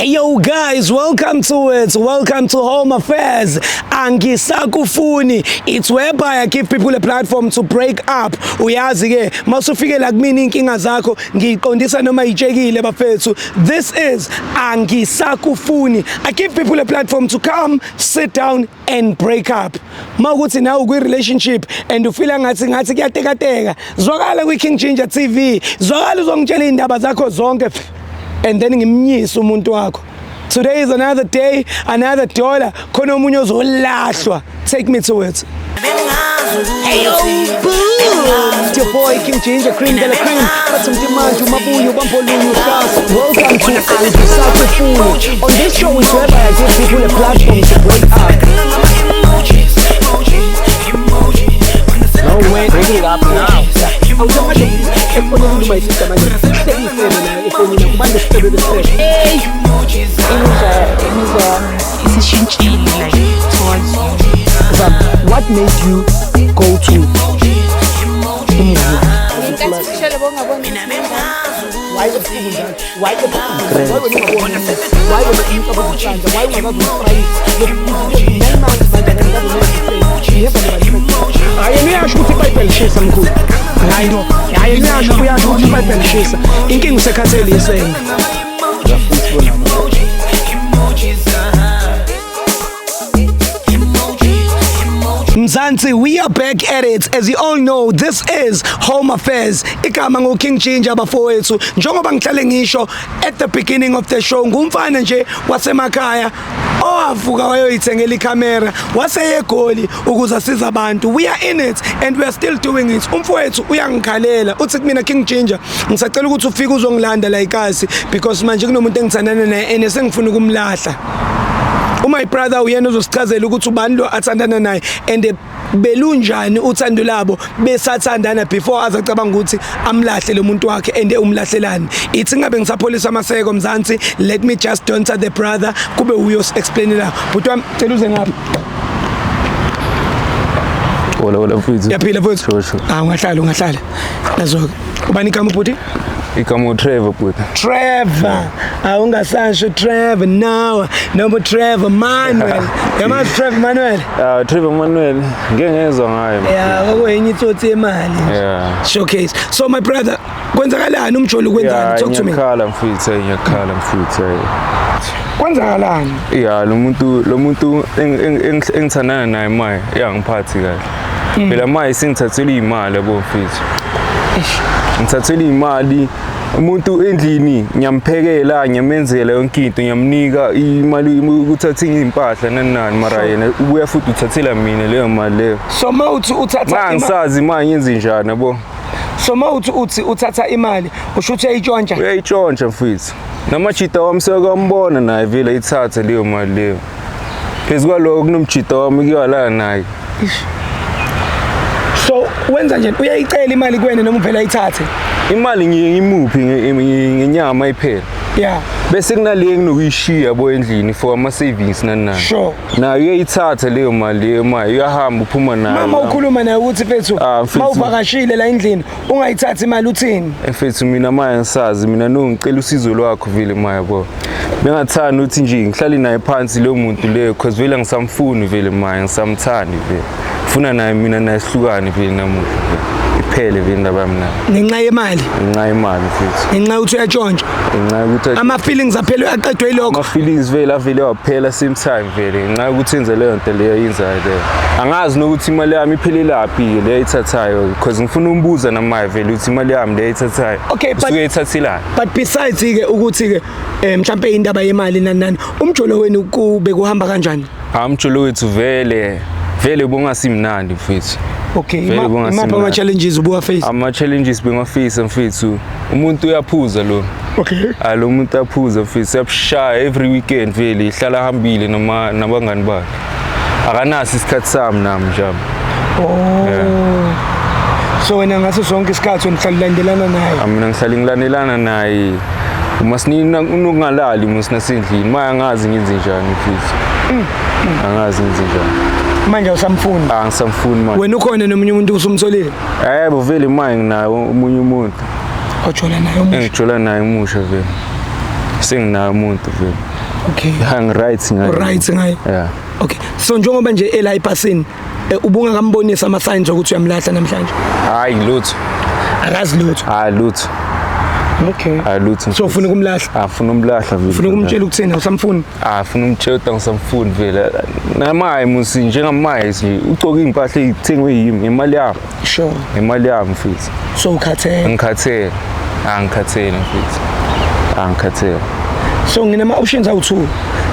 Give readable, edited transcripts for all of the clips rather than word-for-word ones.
Hey yo guys, welcome to it. Welcome to Home Affairs. Angisakufuni. It's whereby I give people a platform to break up. Uyazi ke, masufikela kumina inkinga zakho, ngiqondisa noma ijekile bafethu. This is Angisakufuni. I give people a platform to come, sit down and break up. Mawukuthi na ukwi relationship and you feel ngathi kuyatekateka. Zwakala ku King Ginger TV. Zwakala uzongitshela indaba zakho zonke. And then ngimnyisa umuntu wakho. Today is another day, another dollar. Khona omunye ozolahlwa. Take me to it. Hey yo, boo! It's your boy King Ginger, cream de la cream. But some demand to Mabuyo, Bambolunu, Welcome to Angisakufuni. On this show is whereby I give people a platform to break up. No way, break it up now. What made you go to Why the Mzansi, we are back at it. As you all know, this is Home Affairs. Igama ngo King Ginger bafowethu. Njengoba ngihlale ngisho at the beginning of the show, ngumfana nje wasemakhaya owavuka wayoyithengela iCamera, waseye eGoli ukuze asiza abantu. We are in it and we are still doing it. Umfowethu uyangikhalela uthi kumina King Ginger, ngisacela ukuthi ufike uzongilanda la eKasi because manje kunomuntu engithandana naye and sengifuna ukumlahla. My brother uyena uzosichazela ukuthi ubani lo athandana naye and belunjani uthando labo besathandana before azacabanga ukuthi amlahle lo muntu wakhe and umlahlelani. Ithi ngabe ngisapholisa amaseko Mzansi, let me just don't the brother kube uyos explain la. But wami cela uze ngapha. Wala mfuthu. Yaphila mfuthu. Ungahlala. Nazo. Ubani igama bhuti? Igama Trevor bhuti. Trevor. Awungasasho Trevor now. No Trevor Manuel. Yama Trevor Manuel. Trevor Manuel. Ngeke ngezwe ngayo. Yeah, okwenye itsotsi emali. Yeah. Showcase. So my brother, kwenzakalani umjolo kwenzani? Talk to me. Ngiyakhala mfuthu. Kwenzakalani? Yeah, lo muntu engithandana naye manje uyangiphathi kahle. Phela manje singithathele imali yabo mfuthu. Ngithathele imali umuntu endlini ngiyamphekela ngiyamenzela yonke into ngiyamnika imali ukuthatha impahla nanani mara yena ubuya futhi uthathela mina leyo mali leyo. So mawuthi uthatha imali ngisazi manje yenze njani yabo. So mawuthi uthatha imali usho ukuthi uyayitshontsha. Uyayitshontsha mfethu. Namachita wami sekambona naye vele ithatha leyo mali leyo. Phezulu kwaloko kunomchita wami kuyala naye. So wenza nje uyayicela imali kuwena noma uvela ayithathe? Imali ngiyimuphi ngenyama iphela. Yeah. Bese kunale enginokuyishiya yabo endlini for ama savings nanani. Sure. Na uyayithatha leyo mali leyo manje uyahamba uphuma nayo. Mama ukhuluma naye ukuthi mfethu mawuvakashile la endlini ungayithathi imali uthini? Mfethu mina manje ngisazi mina ngicela usizo lwakho vele manje yabo. Bengathanda ukuthi nje ngihlale naye phansi lo muntu leyo because vele ngisamfuni vele manje ngisamthandi vele. Funa naye mina nasihlukane vele namuntu. Iphele vele ndaba mina. Ngenxa yemali. Ngenxa yemali mfethu. Ngenxa ukuthi uyatshontsha. Ngenxa ukuthi ama feelings aphela aqedwe yilokho. Ama feelings vele waphela same time vele. Ngenxa ukuthi enze leyo nto leyo yenzayo leyo. Angazi nokuthi imali yami iphelelaphi leyo ithathayo because ngifuna umbuza namaye vele ukuthi imali yami leyo ithathayo. Okay, usuke ithathelana. But besides ke ukuthi ke mhlambe indaba yemali nani umjolo wenu kube kuhamba kanjani? Umjolo wethu vele bongasimnandi mfethu. Okay, imapha ama challenges ubuwa face? Ama challenges bengaface mfethu. Umuntu uyaphuza lo. Okay. Lo muntu yaphuza mfethu. Uyabshaya every weekend vele ihlala hambile nabangani bakhe. Akanasi isikhathi sami nami njalo. Oh. So wena ngaso sonke isikhathi unihlalandelana naye? Mina ngihlala ngilandelana naye. Uma sinina unokungalali musinasedlini. Maya ngazi ngenze njani mfethu. Angazi ngenze njani. Manje usamfuni? Ngisamfuni manje. Wena ukhona nomunye umuntu usumtholile? Yebo vele manje nginayo umunye umuntu. Ojola naye umusha? Engijola naye umusha vele. Senginayo umuntu vele. Okay. Right ngayo. Right ngayo. Yeah. Okay. So njengoba nje ela ipasini ubunga kambonisa ama signs ukuthi uyamlahla namhlanje. Hayi lutho. Akazi lutho. Lutho. Okay. Lutho. So ufuna kumlahla? Ufuna umlahla vele. Ufuna ukumtshela ukuthina usamfuni? Ufuna umtshela ukuthi ngisamfuni vele. Namaye musi njengamaye nje ugcoka impahla ezithengwe yimi ngemali yami. Sure. Ngemali yami mfethu. So ukhathele. Ngikhathele. Ngikhathele mfethu. Ngikhathele. So nginama options awu2.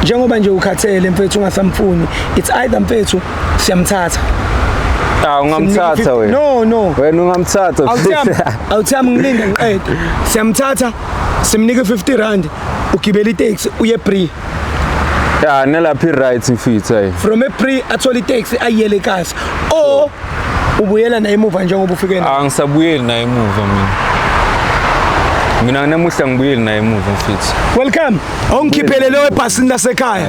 Njengoba nje ukhathele mfethu ungasamfuni, it's either mfethu siyamthatha. Ungamthatha wena. No. Wena ungamthatha. Awuthami ngilinda ngiqede. Siyamthatha simnike 50 rand ugibela itaxi uye pre. Nelaphi right mfethu hayi. From a pre athola itaxi ayele ekhaya. O ubuyela naye emuva njengoba ufike na. Angisabuyeli naye emuva mina. Mina namuhla ngibuyeli naye emuva mfethu. Welcome. Awungikhiphele lo ebhasini lasekhaya.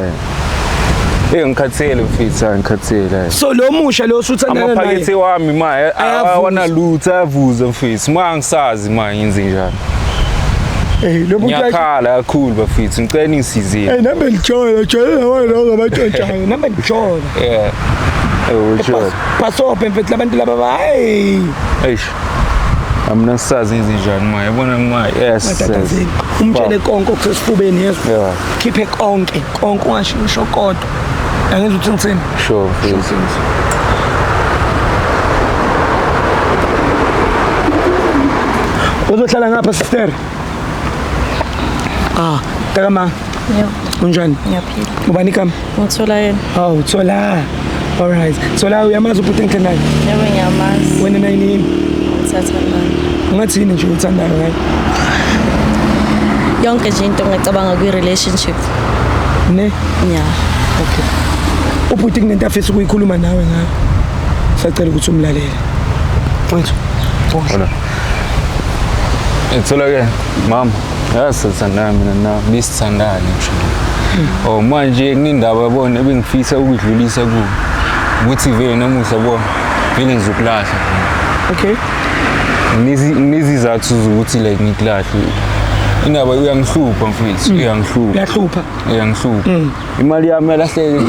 Ngikhathele mfethu, ngikhathele. So lo musha lo usuthandana naye. Amaphakethe wami manje awana lutho avuza mfethu. Mangisazi manje yenze njani. Lo muntu ngiyakhala kakhulu bafethu ngicela ningisizile. Namba lijola nawe lo ngabatshontshayo namba lijola. Yeah. Ujola. Pasophe mfethu labantu laba hayi. Eish. Amna sazi njani manje yabona manje yes. Umtshele konke okusesifubeni yezo. Yeah. Khiphe konke ungasho kodwa. Angizwe ukuthi ngitsini. Sure. Uzohlala ngapha sister. Takama. Yebo. Unjani? Ngiyaphila. Ubani kama? Ngithola yena. Thola. All right. Thola uyamazi uPutin naye. Yebo ngiyamazi. Wena naye yini? Sathandana. Ungathini nje uthandayo ngayo? Yonke nje into ngicabanga kwi-relationship. Ne? Yeah. Okay. uPutin nento afisa ukuyikhuluma nawe ngayo. Sacela ukuthi umlalele. Wethu. Hola. Ethola ke mama. Yasathandana mina na bisithandane nje. Manje kunindaba yabona ebengifisa ukudlulisa kuwo. Ukuthi vele namuhla bo vele ngizokulahla. Okay. Nizizathu ukuthi like ngikulahle. Indaba uyangihlupha mfethu, Uyahlupha. Imali yami yalahleke.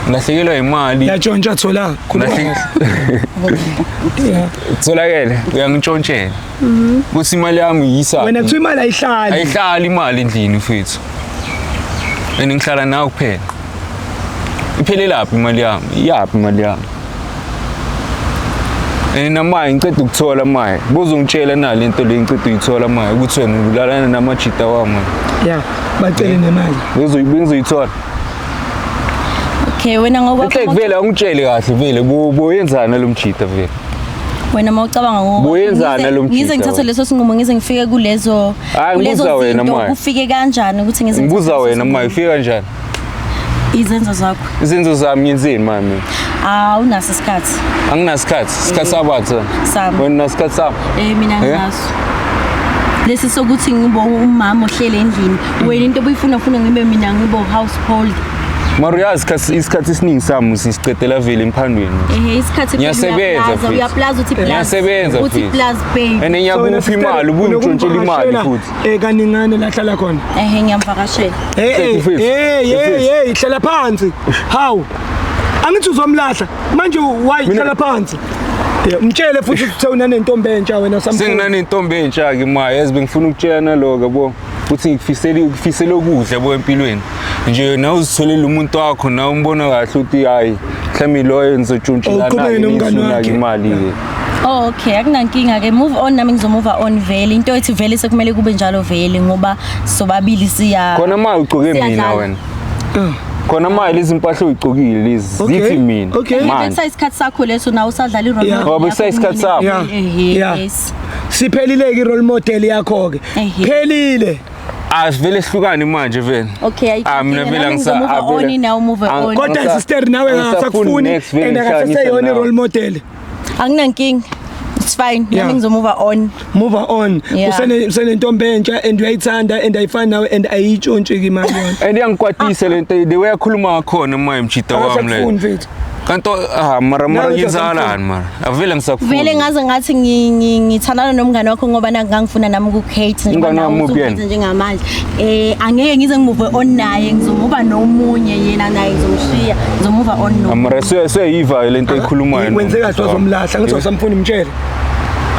Ngilahlekelwa imali. Yatshontsha thola. Yeah. Tholakele uyangitshontshela. Kuthi imali yami yisa. Wena kuthi imali ayihlali. Ayihlali imali endlini mfethu. Ngihlala nawe kuphela. Iphele laphi imali yami? Iyaphi imali yami? Namaye ngicela ukuthola maye. Bozongitshela na lento le ngicela uyithola maye ukuthi wena ubulalana namajita wami. Yeah, bacele nemali. Bengizoyithola. Okay, wena ngoba vele angitshele kahle vele boyenzana lo mjita vele. Wena mawucabanga ngoba boyenzana lo mjita. Ngize ngithathe leso sinqumo ngize ngifike kulezo zinto ufike kanjani ukuthi ngize ngibuza wena maye ufike kanjani? Izenzo zakho. Izenzo zami ngiyenzeni mami? Unaso isikhathi. Anginasikhathi. Isikhathi sabathi. Sami. Wena unasikhathi sami? Mina nginaso. Lesi sokuthi ngibo umama ohlele endlini. Wena into obuyifuna ngibe mina ngibo household. Mariyazi isikhathi esiningi sami sisicedela vele emphandweni. Isikhathi ngiyasebenza uyaplaza uthi plus. Ngiyasebenza uthi plus pay. Ngiyakuphi imali ubuntshontshela imali futhi. Kaningane la hlala khona. Ngiyamvakashela. Hlala phansi. How? Angithi uzomlahla. Manje why hlala phansi? Umtshele futhi ukuthi unanentombi entsha wena samfuni. Senginanentombi entsha ke ma yazi bengifuna ukutshela naloka bo. Uthi ngifisela ukudla bo empilweni. Nje na uzitholela umuntu wakho na umbona kahle uthi hayi mhlawumbe loyo ngizotshontshela imali ke. Okay, akunankinga ke move on nami ngizomove on vele into ethi vele sekumele kube njalo vele ngoba sobabili siya. Khona ma ugcoke mina wena. Khona ma lezi impahla uyigcokile lezi zithi mina. Manje isikhathi sakho leso na usadlala irole model. Ngoba isikhathi sakho. Yes. Siphelile ke irole model yakho ke. Phelile. Vele sihlukane manje vele. Okay, mina vele ngizomove now move on. Kodwa sister nawe ngasakufuni and akaseyona irole model. Anginankinga. It's fine. Nami ngizomove on. Move on. Usenentombi entsha and uyayithanda and ayifani nawe and ayitshontshe ke imali yona. And yangikwatisa lento the way akhuluma ngakhona manje mjita wami la. kanti mara yenzakalani mara avele ngisakufuna vele ngaze ngathi ngithandana nomngane wakho ngoba ngangifuna nami ukukate njengamanje angeke ngize ngimuve on naye ngizomuva nomunye yena naye ngizomshiya ngizomuva on no mara seyiva lento ekhulumayo wenze kahle wazomlahla ngithi wasamfuna umtshele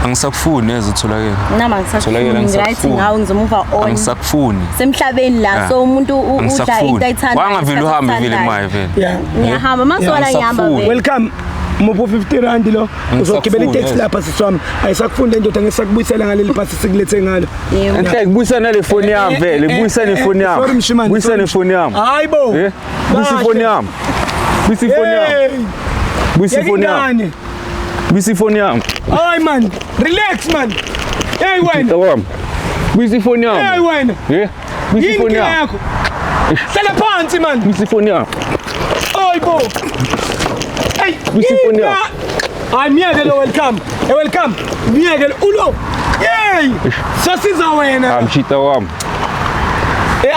angisakufuni ezitholakele nama ngisakufuni ngawe ngizomuva on angisakufuni semhlabeni la so umuntu udla into ayithanda wangavile uhambe vile maye vele ngiyahamba maswala ngihamba vele welcome mupho 50 rand lo uzogibela itaxi lapha siswami ayisakufunda indoda ngesakubuyisela ngaleli phasi sikulethe ngalo enhle kubuyisa nale phone yami vele buyisa ne phone yami buyisa ne phone yami hayibo buyisa phone yami buyisa phone yami buyisa phone yami buyisa phone yami ay man relax man hey wena tawam buyisa phone yami hey wena buyisa phone yami sala phansi man buyisa phone yami hayibo hey buyisa phone yami ay miyekelo welcome welcome miyekelo ulo hey sosiza wena amshita wami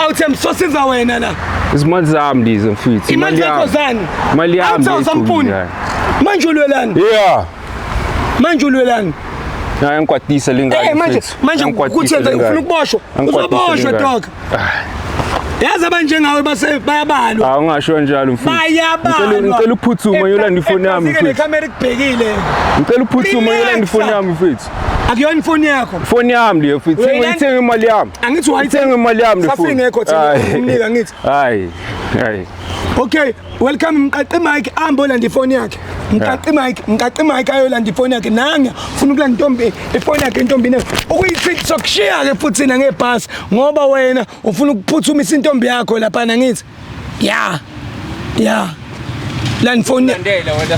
awuthemba sosiza wena la izimali zami ndizo mfethu imali yakho zani imali yami awusampuni manje ulwelani manje ulwelani hayi ngikwatisa lingane manje kuthi ufuna ukuboshwa uzoboshwa dog yazi abanjengawe base bayabalwa awungasho njalo mfethu bayabalwa ngicela uphuthuma yolanda ifoni yami mfethu ikamera ikubhekile ngicela uphuthuma yolanda ifoni yami mfethu akuyona ifoni yakho ifoni yami leyo mfethu ngithenga imali yami angithi wayithenga imali yami le phone ngekho umnika ngithi hayi okay welcome mqaqi mic ambolanda ifoni yakhe mqaqi mic ayolanda ifoni yakhe nanga ufuna ukulanda intombi ifoni yakhe intombi ukuyisithi sokushiya ke futhi na ngebhasi ngoba wena ufuna ukuphuthumisa intombi yakho lapha ngithi la ifoni landela wena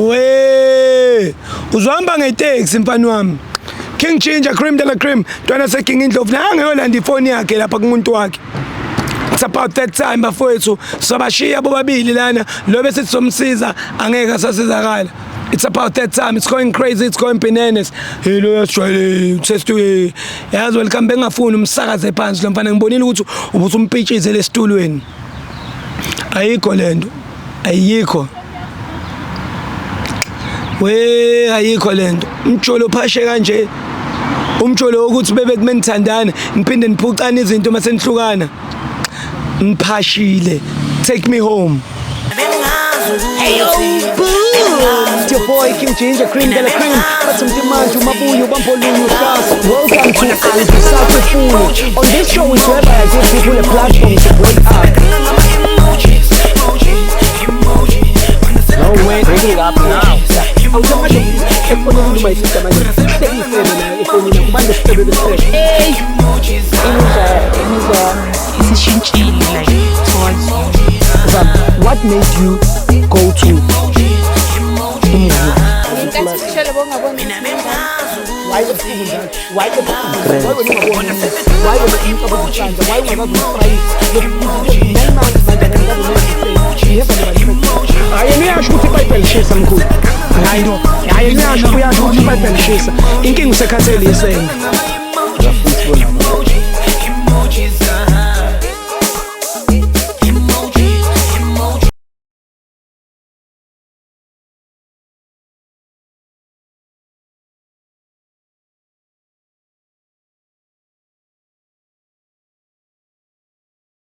we uzohamba ngetaxi mfana wami King Ginger cream de la cream ntwana se King Indlovu nanga yolanda ifoni yakhe lapha kumuntu wakhe. It's about that time bafowethu sobashiya bobabili lana lo bese sizomsiza angeke asasizakala. It's about that time. It's going crazy. It's going bananas. Hello Australia. Test to yazi welcome bengafuni umsakaze phansi lo mfana ngibonile ukuthi ubuthi umpitshizele esitulweni. Ayikho lento. Ayikho. Ayikho lento. Umjolo phashe kanje. Umjolo ukuthi bebe kumenithandana niphinde niphucana izinto mase nihlukana. Nphashile. Take me home. Hey yo, it's your boy King Ginger, cream de la cream. Got some demand to Mabuyu, Bampolulu, Stars. Welcome to Angisakufuni. On this show is whereby I give people a platform to break up. No way, bring it up now. Hey, what made you go to inkinga usekhathele yisena